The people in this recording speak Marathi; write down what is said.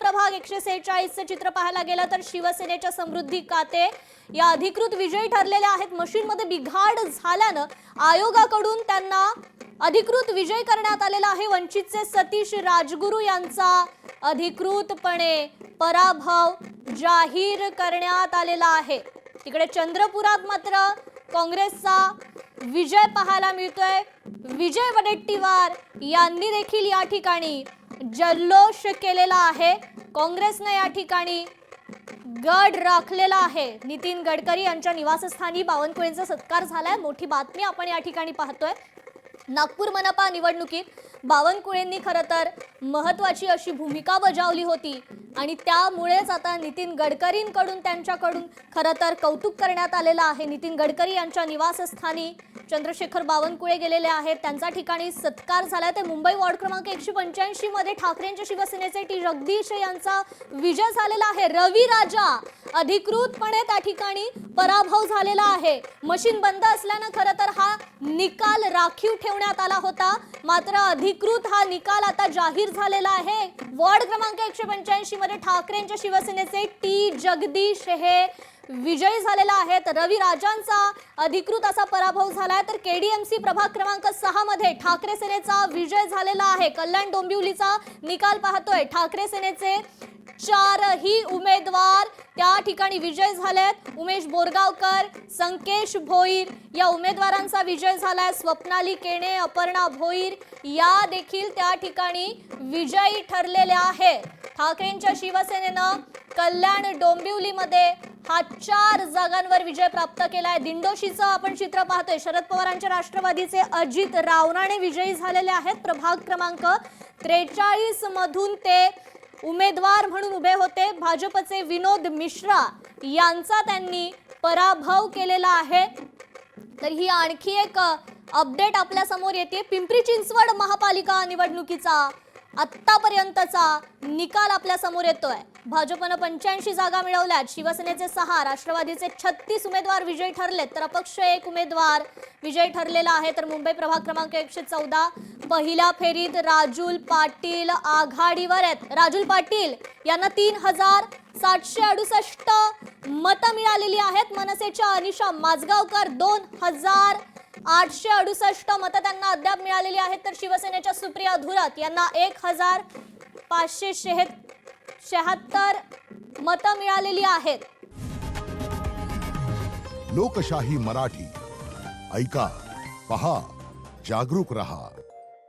प्रभाग 146 चे चित्र पाहायला गेलं तर शिवसेनेच्या समृद्धी काते या अधिकृत विजयी ठरलेल्या आहेत। मशीनमध्ये बिघाड झाल्यानं आयोगाकडून त्यांना अधिकृत विजय करण्यात आलेला आहे। वंचितचे सतीश राजगुरू यांचा अधिकृतपणे पराभव जाहीर करण्यात आलेला आहे। तिकडे चंद्रपुरात मात्र काँग्रेसचा विजय पाहायला मिळतोय। विजय वडेट्टीवार यांनी देखील या ठिकाणी जल्लोष केलेला आहे। काँग्रेसने या ठिकाणी गड राखलेला आहे। नितीन गडकरी यांच्या निवासस्थानी बावनकुळेंचा सत्कार झालाय। मोठी बातमी आपण या ठिकाणी पाहतोय। नागपूर मनपा निवडणुकीत बावनकुळेंनी खरं तर महत्त्वाची अशी भूमिका बजावली होती आणि त्यामुळेच आता नितीन गडकरींकडून त्यांच्याकडून खरं तर कौतुक करण्यात आलेलं आहे। नितीन गडकरी यांच्या निवासस्थानी चंद्रशेखर बावनकुळे गेलेले आहेत। त्यांचा ठिकाणी सत्कार झाला। ते मुंबई वॉर्ड क्रमांक 185 मध्ये ठाकरेंच्या शिवसेनेचे टी जगदीश यांचा विजय झालेला आहे। रवी राजा अधिकृतपणे त्या ठिकाणी पराभव झालेला आहे। मशीन बंद असल्याने खरं तर हा निकाल राखीव ठेवण्यात आला होता, मात्र अधिकृत हा निकाल आता जाहीर झालेला आहे। वॉर्ड क्रमांक 185 मध्ये ठाकरेंच्या शिवसेनेचे टी जगदीश हे विजयी झालेला आहे। तर रवी राजांचा अधिकृत असा पराभव झालाय। तर केडीएमसी प्रभाग क्रमांक 6 मध्ये ठाकरे सेनेचा विजय झालेला आहे। कल्याण डोंबिवलीचा निकाल पाहतोय। ठाकरे सेनेचे 4ही उमेदवार त्या ठिकाणी विजय झालेत। उमेश बोरगावकर, संकेश भोईर या उमेदवारांचा विजय झालाय। स्वप्नाली केणे, अपर्णा भोईर या देखील त्या ठिकाणी विजयी ठरलेल्या आहेत। ठाकरेंच्या शिवसेनेनं कल्याण डोंबिवलीमध्ये हा 4 जागांवर विजय प्राप्त केलाय। दिंडोशीचं आपण चित्र पाहतोय। शरद पवारांच्या राष्ट्रवादीचे अजित रावराणे विजयी झालेले आहेत। प्रभाग क्रमांक 43 मधून ते उमेदवार म्हणून उभे होते। भाजपचे विनोद मिश्रा यांचा त्यांनी पराभव केलेला आहे। तर ही आणखी एक अपडेट आपल्या समोर येते। पिंपरी चिंचवड महापालिका निवडणुकीचा आतापर्यंतचा निकाल आपल्या समोर येतोय। भाजपने 85 जागा मिळवल्यात। शिवसेनेचे 6, राष्ट्रवादीचे 36 उमेदवार विजयी ठरलेत, तर अपक्ष 1 उमेदवार विजयी ठरलेला आहे। तर मुंबई प्रभाग क्रमांक 114 पहिल्या फेरीत राजुल पाटील आघाडीवर आहेत। राजुल पाटील यांना 3768 मतं मिळालेली आहेत। मनसेच्या अनिशा माझगावकर 2868 मतं त्यांना अद्याप मिळालेली आहेत। तर शिवसेनेच्या सुप्रिया धुरत यांना 1576 मतं मिळालेली आहेत। लोकशाही मराठी ऐका, पहा, जागरूक रहा।